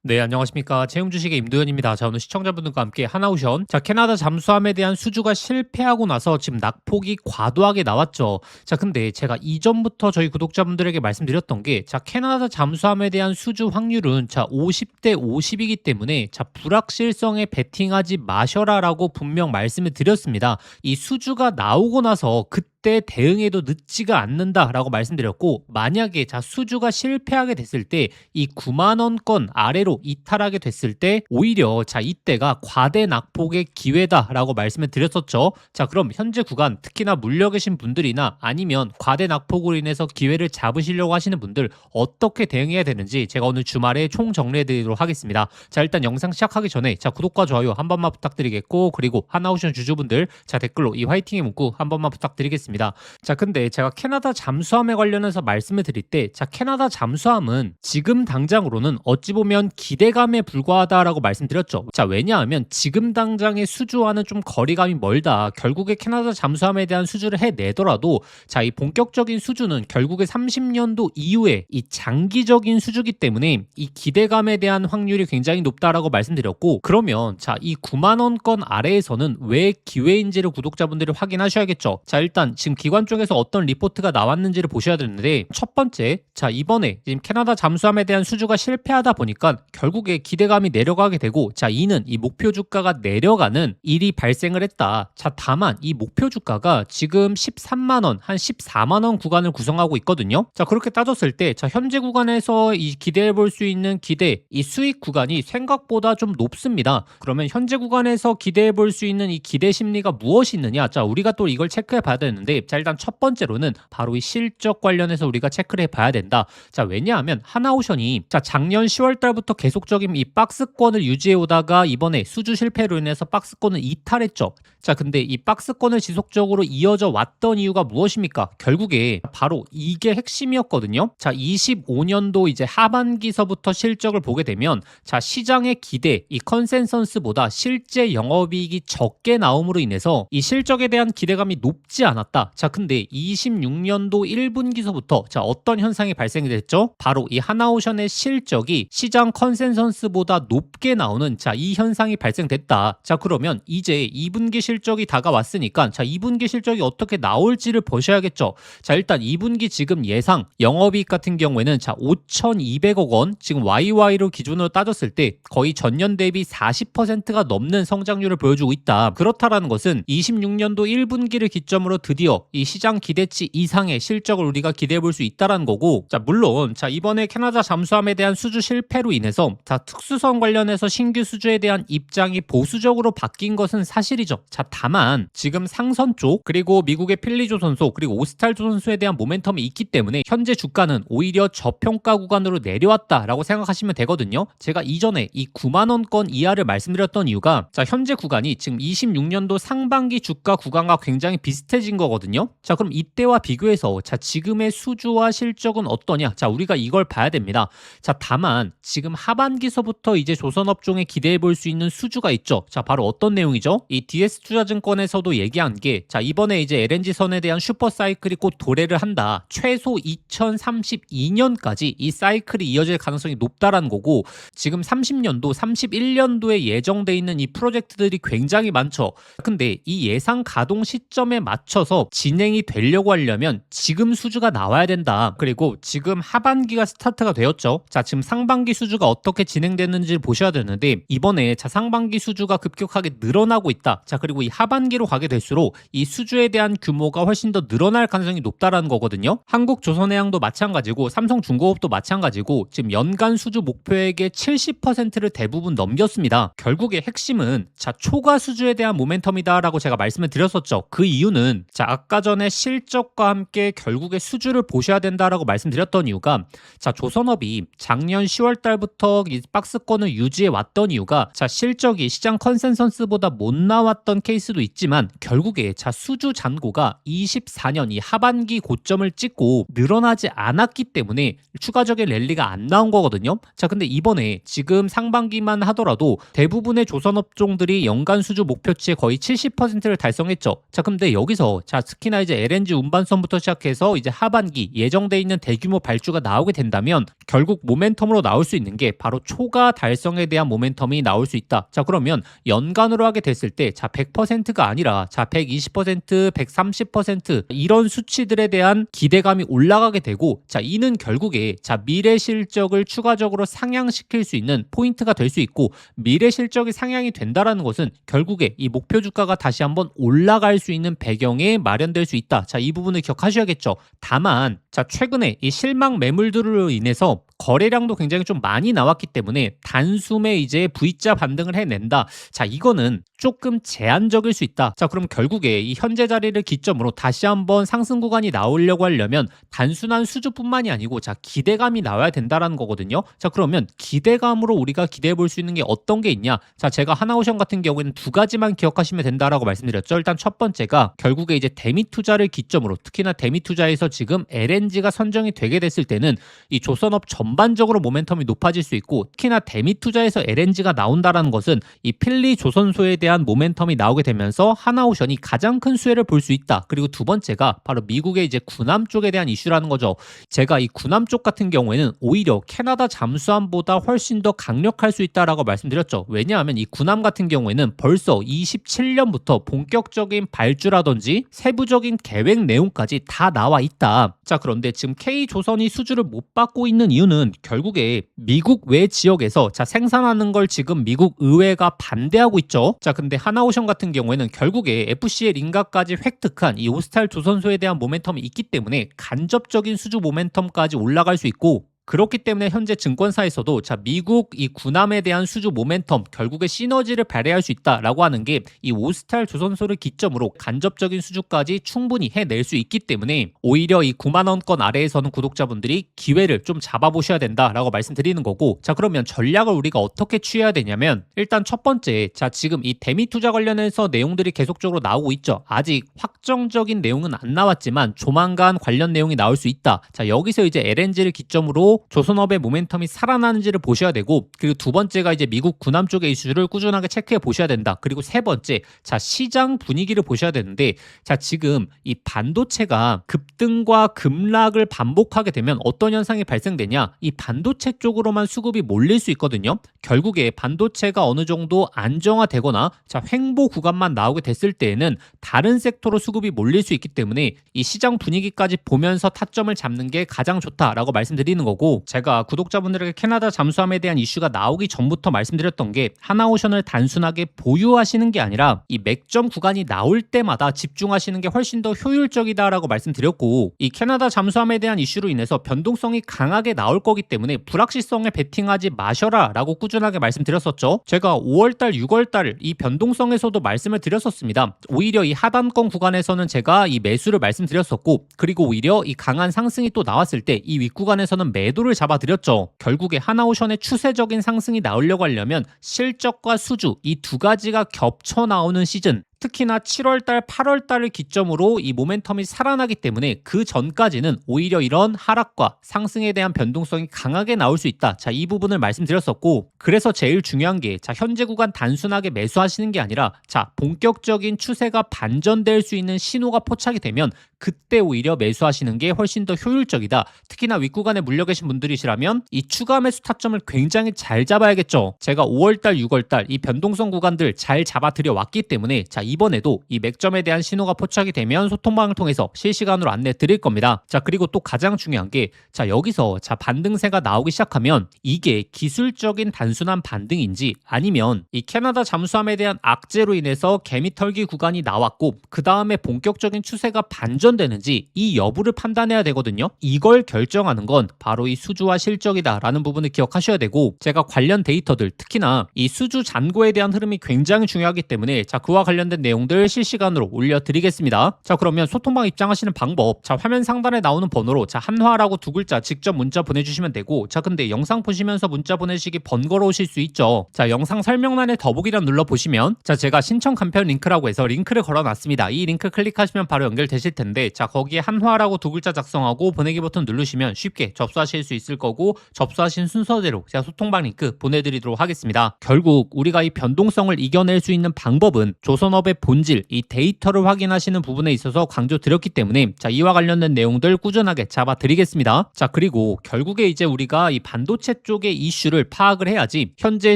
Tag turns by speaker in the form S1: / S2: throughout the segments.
S1: 네, 안녕하십니까. 채용주식의 임도현입니다. 자, 오늘 시청자분들과 함께 하나오션. 자, 캐나다 잠수함에 대한 수주가 실패하고 나서 지금 낙폭이 과도하게 나왔죠. 자, 근데 제가 이전부터 저희 구독자분들에게 말씀드렸던 게, 자, 캐나다 잠수함에 대한 수주 확률은 자, 50대 50이기 때문에 자, 불확실성에 베팅하지 마셔라라고 분명 말씀을 드렸습니다. 이 수주가 나오고 나서 그때 대응해도 늦지가 않는다라고 말씀드렸고, 만약에 자, 수주가 실패하게 됐을 때 이 9만 원권 아래로 이탈하게 됐을 때 오히려 자, 이때가 과대 낙폭의 기회다라고 말씀을 드렸었죠. 자, 그럼 현재 구간 특히나 물려 계신 분들이나 아니면 과대 낙폭으로 인해서 기회를 잡으시려고 하시는 분들 어떻게 대응해야 되는지 제가 오늘 주말에 총 정리해 드리도록 하겠습니다. 자, 일단 영상 시작하기 전에 자, 구독과 좋아요 한 번만 부탁드리겠고, 그리고 하나오션 주주분들 자, 댓글로 이 화이팅의 문구 한 번만 부탁드리겠습니다. 자, 근데 제가 캐나다 잠수함에 관련해서 말씀을 드릴 때, 자, 캐나다 잠수함은 지금 당장으로는 어찌 보면 기대감에 불과하다라고 말씀드렸죠. 자, 왜냐하면 지금 당장의 수주와는 좀 거리감이 멀다. 결국에 캐나다 잠수함에 대한 수주를 해내더라도 자, 이 본격적인 수주는 결국에 30년도 이후에 이 장기적인 수주기 때문에 이 기대감에 대한 확률이 굉장히 높다라고 말씀드렸고, 그러면 자, 이 9만 원권 아래에서는 왜 기회인지를 구독자분들이 확인하셔야겠죠. 자, 일단 지금 기관 쪽에서 어떤 리포트가 나왔는지를 보셔야 되는데, 첫 번째, 자, 이번에 지금 캐나다 잠수함에 대한 수주가 실패하다 보니까 결국에 기대감이 내려가게 되고, 자, 이는 이 목표 주가가 내려가는 일이 발생을 했다. 자, 다만 이 목표 주가가 지금 13만 원, 한 14만 원 구간을 구성하고 있거든요. 자, 그렇게 따졌을 때 자, 현재 구간에서 이 기대해 볼 수 있는 기대, 이 수익 구간이 생각보다 좀 높습니다. 그러면 현재 구간에서 기대해 볼 수 있는 이 기대 심리가 무엇이 있느냐? 자, 우리가 또 이걸 체크해 봐야 되는데, 자, 일단 첫 번째로는 바로 이 실적 관련해서 우리가 체크를 해 봐야 된다. 자, 왜냐하면 하나오션이 자, 작년 10월 달부터 계속적인 이 박스권을 유지해 오다가 이번에 수주 실패로 인해서 박스권을 이탈했죠. 자, 근데 이 박스권을 지속적으로 이어져 왔던 이유가 무엇입니까? 결국에 바로 이게 핵심이었거든요. 자, 25년도 이제 하반기서부터 실적을 보게 되면 자, 시장의 기대, 이 컨센서스보다 실제 영업이익이 적게 나옴으로 인해서 이 실적에 대한 기대감이 높지 않았다. 자, 근데 26년도 1분기서부터 자, 어떤 현상이 발생이 됐죠? 바로 이 하나오션의 실적이 시장 컨센서스보다 높게 나오는 자, 이 현상이 발생됐다. 자, 그러면 이제 2분기 실적이 다가왔으니까 자, 2분기 실적이 어떻게 나올지를 보셔야겠죠. 자, 일단 2분기 지금 예상 영업이익 같은 경우에는 자, 5,200억 원, 지금 YY로 기준으로 따졌을 때 거의 전년 대비 40%가 넘는 성장률을 보여주고 있다. 그렇다라는 것은 26년도 1분기를 기점으로 드디어 이 시장 기대치 이상의 실적을 우리가 기대해 볼 수 있다라는 거고, 자, 물론 자, 이번에 캐나다 잠수함에 대한 수주 실패로 인해서 자, 특수성 관련해서 신규 수주에 대한 입장이 보수적으로 바뀐 것은 사실이죠. 자, 다만 지금 상선 쪽, 그리고 미국의 필리조선소, 그리고 오스탈조선소에 대한 모멘텀이 있기 때문에 현재 주가는 오히려 저평가 구간으로 내려왔다라고 생각하시면 되거든요. 제가 이전에 이 9만 원권 이하를 말씀드렸던 이유가 자, 현재 구간이 지금 26년도 상반기 주가 구간과 굉장히 비슷해진 거거든요. 자, 그럼 이때와 비교해서 자, 지금의 수주와 실적은 어떠냐? 자, 우리가 이걸 봐야 됩니다. 자, 다만 지금 하반기서부터 이제 조선업종에 기대해 볼 수 있는 수주가 있죠. 자, 바로 어떤 내용이죠? 이 DS투자증권에서도 얘기한 게 자, 이번에 이제 LNG선에 대한 슈퍼사이클이 곧 도래를 한다. 최소 2032년까지 이 사이클이 이어질 가능성이 높다라는 거고, 지금 30년도, 31년도에 예정돼 있는 이 프로젝트들이 굉장히 많죠. 근데 이 예상 가동 시점에 맞춰서 진행이 되려고 하려면 지금 수주가 나와야 된다. 그리고 지금 하반기가 스타트가 되었죠. 자, 지금 상반기 수주가 어떻게 진행됐는지를 보셔야 되는데, 이번에 자, 상반기 수주가 급격하게 늘어나고 있다. 자, 그리고 이 하반기로 가게 될수록 이 수주에 대한 규모가 훨씬 더 늘어날 가능성이 높다라는 거거든요. 한국조선해양도 마찬가지고 삼성중공업도 마찬가지고 지금 연간 수주 목표액의 70%를 대부분 넘겼습니다. 결국에 핵심은 자, 초과 수주에 대한 모멘텀이다라고 제가 말씀을 드렸었죠. 그 이유는 자, 아까 전에 실적과 함께 결국에 수주를 보셔야 된다라고 말씀드렸던 이유가 자, 조선업이 작년 10월 달부터 이 박스권을 유지해 왔던 이유가 자, 실적이 시장 컨센서스보다 못 나왔던 케이스도 있지만 결국에 자, 수주 잔고가 24년 이 하반기 고점을 찍고 늘어나지 않았기 때문에 추가적인 랠리가 안 나온 거거든요. 자, 근데 이번에 지금 상반기만 하더라도 대부분의 조선업종들이 연간 수주 목표치의 거의 70%를 달성했죠. 자, 근데 여기서 자, 자, 특히나 이제 LNG 운반선부터 시작해서 이제 하반기 예정돼 있는 대규모 발주가 나오게 된다면 결국 모멘텀으로 나올 수 있는 게 바로 초과 달성에 대한 모멘텀이 나올 수 있다. 자, 그러면 연간으로 하게 됐을 때 자, 100%가 아니라 자, 120%, 130% 이런 수치들에 대한 기대감이 올라가게 되고, 자, 이는 결국에 자, 미래 실적을 추가적으로 상향시킬 수 있는 포인트가 될 수 있고, 미래 실적이 상향이 된다라는 것은 결국에 이 목표 주가가 다시 한번 올라갈 수 있는 배경에 마련될 수 있다. 자, 이 부분을 기억하셔야겠죠. 다만 자, 최근에 이 실망 매물들로 인해서 거래량도 굉장히 좀 많이 나왔기 때문에 단숨에 이제 V자 반등을 해낸다. 자, 이거는 조금 제한적일 수 있다. 자, 그럼 결국에 이 현재 자리를 기점으로 다시 한번 상승 구간이 나오려고 하려면 단순한 수주뿐만이 아니고 자, 기대감이 나와야 된다라는 거거든요. 자, 그러면 기대감으로 우리가 기대해 볼 수 있는 게 어떤 게 있냐? 자, 제가 하나오션 같은 경우에는 두 가지만 기억하시면 된다라고 말씀드렸죠. 일단 첫 번째가 결국에 이제 대미 투자를 기점으로, 특히나 대미 투자에서 지금 LNG가 선정이 되게 됐을 때는 이 조선업 전반적으로 모멘텀이 높아질 수 있고, 특히나 대미 투자에서 LNG가 나온다라는 것은 이 필리 조선소에 대한 모멘텀이 나오게 되면서 하나오션이 가장 큰 수혜를 볼 수 있다. 그리고 두 번째가 바로 미국의 이제 군함 쪽에 대한 이슈라는 거죠. 제가 이 군함 쪽 같은 경우에는 오히려 캐나다 잠수함보다 훨씬 더 강력할 수 있다라고 말씀드렸죠. 왜냐하면 이 군함 같은 경우에는 벌써 27년부터 본격적인 발주라든지 세부적인 계획 내용까지 다 나와 있다. 자, 그런데 지금 K조선이 수주를 못 받고 있는 이유는 결국에 미국 외 지역에서 자, 생산하는 걸 지금 미국 의회가 반대하고 있죠. 자, 근데 하나오션 같은 경우에는 결국에 FCL 인가까지 획득한 이 오스탈 조선소에 대한 모멘텀이 있기 때문에 간접적인 수주 모멘텀까지 올라갈 수 있고, 그렇기 때문에 현재 증권사에서도 자, 미국 이 군함에 대한 수주 모멘텀 결국에 시너지를 발휘할 수 있다라고 하는 게 이 오스탈 조선소를 기점으로 간접적인 수주까지 충분히 해낼 수 있기 때문에 오히려 이 9만 원권 아래에서는 구독자분들이 기회를 좀 잡아보셔야 된다라고 말씀드리는 거고, 자, 그러면 전략을 우리가 어떻게 취해야 되냐면 일단 첫 번째, 자, 지금 이 대미 투자 관련해서 내용들이 계속적으로 나오고 있죠. 아직 확정적인 내용은 안 나왔지만 조만간 관련 내용이 나올 수 있다. 자, 여기서 이제 LNG를 기점으로 조선업의 모멘텀이 살아나는지를 보셔야 되고, 그리고 두 번째가 이제 미국 군함 쪽의 이슈를 꾸준하게 체크해 보셔야 된다. 그리고 세 번째, 자, 시장 분위기를 보셔야 되는데, 자, 지금 이 반도체가 급등과 급락을 반복하게 되면 어떤 현상이 발생되냐? 이 반도체 쪽으로만 수급이 몰릴 수 있거든요. 결국에 반도체가 어느 정도 안정화되거나 자, 횡보 구간만 나오게 됐을 때에는 다른 섹터로 수급이 몰릴 수 있기 때문에 이 시장 분위기까지 보면서 타점을 잡는 게 가장 좋다라고 말씀드리는 거고, 제가 구독자분들에게 캐나다 잠수함에 대한 이슈가 나오기 전부터 말씀드렸던 게 하나오션을 단순하게 보유하시는 게 아니라 이 맥점 구간이 나올 때마다 집중하시는 게 훨씬 더 효율적이다라고 말씀드렸고, 이 캐나다 잠수함에 대한 이슈로 인해서 변동성이 강하게 나올 거기 때문에 불확실성에 베팅하지 마셔라 라고 꾸준하게 말씀드렸었죠. 제가 5월달 6월달 이 변동성에서도 말씀을 드렸었습니다. 오히려 이 하단권 구간에서는 제가 이 매수를 말씀드렸었고, 그리고 오히려 이 강한 상승이 또 나왔을 때 이 윗구간에서는 매도를 잡아드렸죠. 결국에 하나오션의 추세적인 상승이 나오려고 하려면 실적과 수주 이 두 가지가 겹쳐 나오는 시즌, 특히나 7월달, 8월달을 기점으로 이 모멘텀이 살아나기 때문에 그 전까지는 오히려 이런 하락과 상승에 대한 변동성이 강하게 나올 수 있다. 자, 이 부분을 말씀드렸었고, 그래서 제일 중요한 게 자, 현재 구간 단순하게 매수하시는 게 아니라 자, 본격적인 추세가 반전될 수 있는 신호가 포착이 되면 그때 오히려 매수하시는 게 훨씬 더 효율적이다. 특히나 윗구간에 물려 계신 분들이시라면 이 추가 매수 타점을 굉장히 잘 잡아야겠죠. 제가 5월달, 6월달 이 변동성 구간들 잘 잡아드려 왔기 때문에 자, 이번에도 이 맥점에 대한 신호가 포착이 되면 소통방을 통해서 실시간으로 안내 드릴 겁니다. 자, 그리고 또 가장 중요한 게 자, 여기서 자, 반등세가 나오기 시작하면 이게 기술적인 단순한 반등인지 아니면 이 캐나다 잠수함에 대한 악재로 인해서 개미털기 구간이 나왔고 그 다음에 본격적인 추세가 반전되는지 이 여부를 판단해야 되거든요. 이걸 결정하는 건 바로 이 수주와 실적이다라는 부분을 기억하셔야 되고, 제가 관련 데이터들 특히나 이 수주 잔고에 대한 흐름이 굉장히 중요하기 때문에 자, 그와 관련된 내용들 실시간으로 올려드리겠습니다. 자, 그러면 소통방 입장하시는 방법, 자, 화면 상단에 나오는 번호로 자, 한화라고 두 글자 직접 문자 보내주시면 되고, 자, 근데 영상 보시면서 문자 보내시기 번거로우실 수 있죠. 자, 영상 설명란에 더보기란 눌러보시면 자, 제가 신청 간편 링크라고 해서 링크를 걸어놨습니다. 이 링크 클릭하시면 바로 연결되실 텐데, 건데 자 거기에 한화라고 두 글자 작성하고 보내기 버튼 누르시면 쉽게 접수하실 수 있을 거고 접수하신 순서대로 제가 소통방 링크 보내드리도록 하겠습니다. 결국 우리가 이 변동성을 이겨낼 수 있는 방법은 조선업의 본질, 이 데이터를 확인하시는 부분에 있어서 강조드렸기 때문에 자 이와 관련된 내용들 꾸준하게 잡아드리겠습니다. 자 그리고 결국에 이제 우리가 이 반도체 쪽의 이슈를 파악을 해야지 현재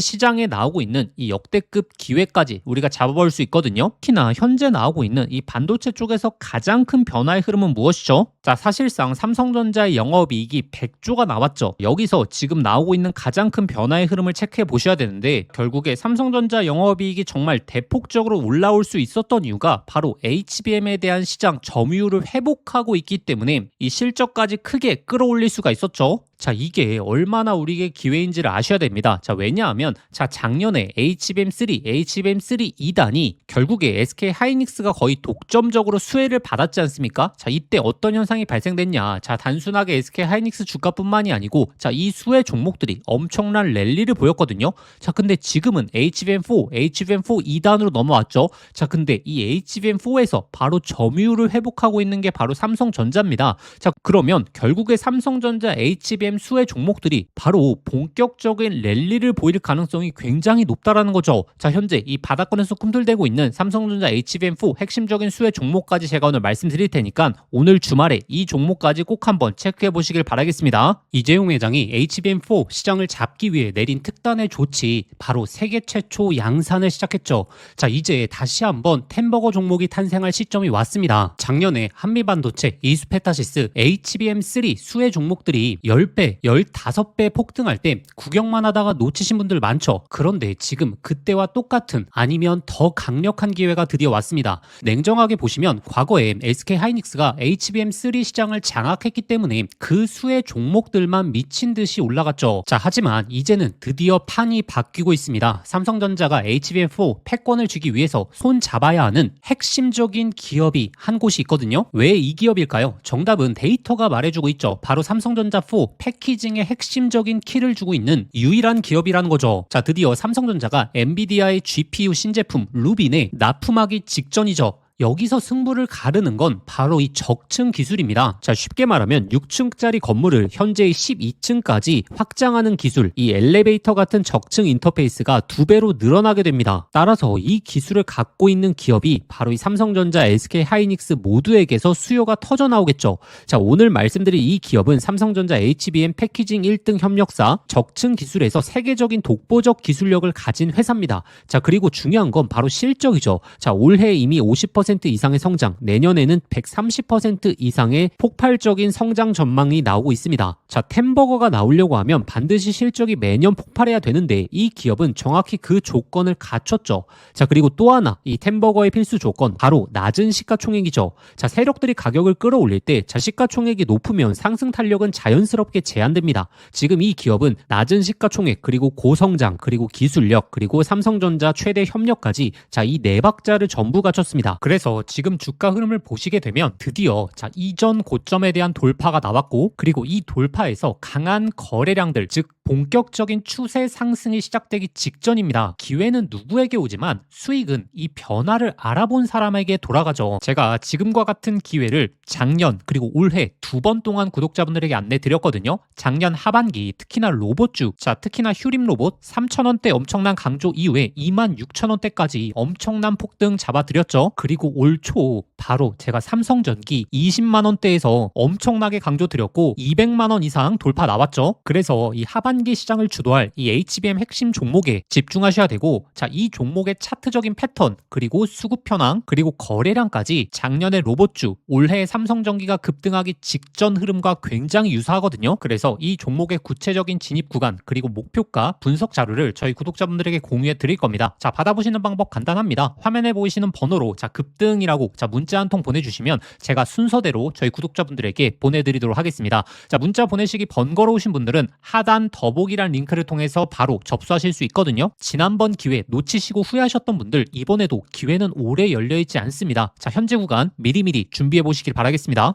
S1: 시장에 나오고 있는 이 역대급 기회까지 우리가 잡아볼 수 있거든요. 특히나 현재 나오고 있는 이 반도체 쪽에서 가장 큰 변화의 흐름은 무엇이죠? 자 사실상 삼성전자의 영업이익이 100조가 나왔죠. 여기서 지금 나오고 있는 가장 큰 변화의 흐름을 체크해 보셔야 되는데 결국에 삼성전자 영업이익이 정말 대폭적으로 올라올 수 있었던 이유가 바로 HBM에 대한 시장 점유율을 회복하고 있기 때문에 이 실적까지 크게 끌어올릴 수가 있었죠. 자 이게 얼마나 우리에게 기회인지를 아셔야 됩니다. 자 왜냐하면 자 작년에 HBM3, HBM3 2단이 결국에 SK 하이닉스가 거의 독점적으로 수혜를 받았지 않습니까? 자 이때 어떤 현상이 발생됐냐? 자 단순하게 SK 하이닉스 주가뿐만이 아니고 자 이 수혜 종목들이 엄청난 랠리를 보였거든요. 자 근데 지금은 HBM4, HBM4 2단으로 넘어왔죠. 자 근데 이 HBM4에서 바로 점유율을 회복하고 있는 게 바로 삼성전자입니다. 자 그러면 결국에 삼성전자 HBM 수혜 종목들이 바로 본격적인 랠리를 보일 가능성이 굉장히 높다라는 거죠. 자 현재 이 바닥권에서 꿈틀대고 있는 삼성전자 HBM4 핵심적인 수혜 종목까지 제가 오늘 말씀드릴 테니까 오늘 주말에 이 종목까지 꼭 한번 체크해 보시길 바라겠습니다. 이재용 회장이 HBM4 시장을 잡기 위해 내린 특단의 조치 바로 세계 최초 양산을 시작했죠. 자 이제 다시 한번 템버거 종목이 탄생할 시점이 왔습니다. 작년에 한미반도체, 이스페타시스, HBM3 수혜 종목들이 10배, 15배 폭등할 때 구경만 하다가 놓치신 분들 많죠. 그런데 지금 그때와 똑같은 아니면 더 강력한 기회가 드디어 왔습니다. 냉정하게 보시면 과거에 SK 하이닉스가 HBM3 시장을 장악했기 때문에 그 수혜 종목들만 미친 듯이 올라갔죠. 자 하지만 이제는 드디어 판이 바뀌고 있습니다. 삼성전자가 HBM4 패권을 쥐기 위해서 손 잡아야 하는 핵심적인 기업이 한 곳이 있거든요. 왜 이 기업일까요? 정답은 데이터가 말해주고 있죠. 바로 삼성전자 4 패키징의 핵심적인 키를 주고 있는 유일한 기업이라는 거죠. 자 드디어 삼성전자가 엔비디아의 GPU 신제품 루빈에 납품하기 직전이죠. 여기서 승부를 가르는 건 바로 이 적층 기술입니다. 자 쉽게 말하면 6층짜리 건물을 현재의 12층까지 확장하는 기술, 이 엘리베이터 같은 적층 인터페이스가 2배로 늘어나게 됩니다. 따라서 이 기술을 갖고 있는 기업이 바로 이 삼성전자, SK 하이닉스 모두에게서 수요가 터져 나오겠죠. 자 오늘 말씀드린 이 기업은 삼성전자 HBM 패키징 1등 협력사, 적층 기술에서 세계적인 독보적 기술력을 가진 회사입니다. 자 그리고 중요한 건 바로 실적이죠. 자 올해 이미 50% 이상의 성장, 내년에는 130% 이상의 폭발적인 성장 전망이 나오고 있습니다. 자, 템버거가 나오려고 하면 반드시 실적이 매년 폭발해야 되는데 이 기업은 정확히 그 조건을 갖췄죠. 자, 그리고 또 하나 이 템버거의 필수 조건 바로 낮은 시가총액이죠. 자, 세력들이 가격을 끌어올릴 때 자, 시가총액이 높으면 상승 탄력은 자연스럽게 제한됩니다. 지금 이 기업은 낮은 시가총액 그리고 고성장 그리고 기술력 그리고 삼성전자 최대 협력까지 자, 이 네 박자를 전부 갖췄습니다. 그래서 지금 주가 흐름을 보시게 되면 드디어 자 이전 고점에 대한 돌파가 나왔고 그리고 이 돌파에서 강한 거래량들 즉 본격적인 추세 상승이 시작되기 직전입니다. 기회는 누구에게 오지만 수익은 이 변화를 알아본 사람에게 돌아가죠. 제가 지금과 같은 기회를 작년 그리고 올해 2번 동안 구독자분들에게 안내 드렸거든요. 작년 하반기 특히나 로봇주 자 특히나 휴림 로봇 3,000원대 엄청난 강조 이후에 26,000원대까지 엄청난 폭등 잡아드렸죠. 그리고 올 초 바로 제가 삼성전기 20만원대에서 엄청나게 강조드렸고 200만원 이상 돌파 나왔죠. 그래서 이 하반기 시장을 주도할 이 HBM 핵심 종목에 집중하셔야 되고 자 이 종목의 차트적인 패턴 그리고 수급 현황 그리고 거래량까지 작년의 로봇주 올해 삼성전기가 급등하기 직전 흐름과 굉장히 유사하거든요. 그래서 이 종목의 구체적인 진입 구간 그리고 목표가 분석 자료를 저희 구독자분들에게 공유해 드릴 겁니다. 자 받아보시는 방법 간단합니다. 화면에 보이시는 번호로 자 급등이라고 자 문자 한 통 보내주시면 제가 순서대로 저희 구독자분들에게 보내드리도록 하겠습니다. 자 문자 보내시기 번거로우신 분들은 하단 더보기란 링크를 통해서 바로 접수하실 수 있거든요. 지난번 기회 놓치시고 후회하셨던 분들 이번에도 기회는 오래 열려있지 않습니다. 자 현재 구간 미리미리 준비해 보시길 바라겠습니다.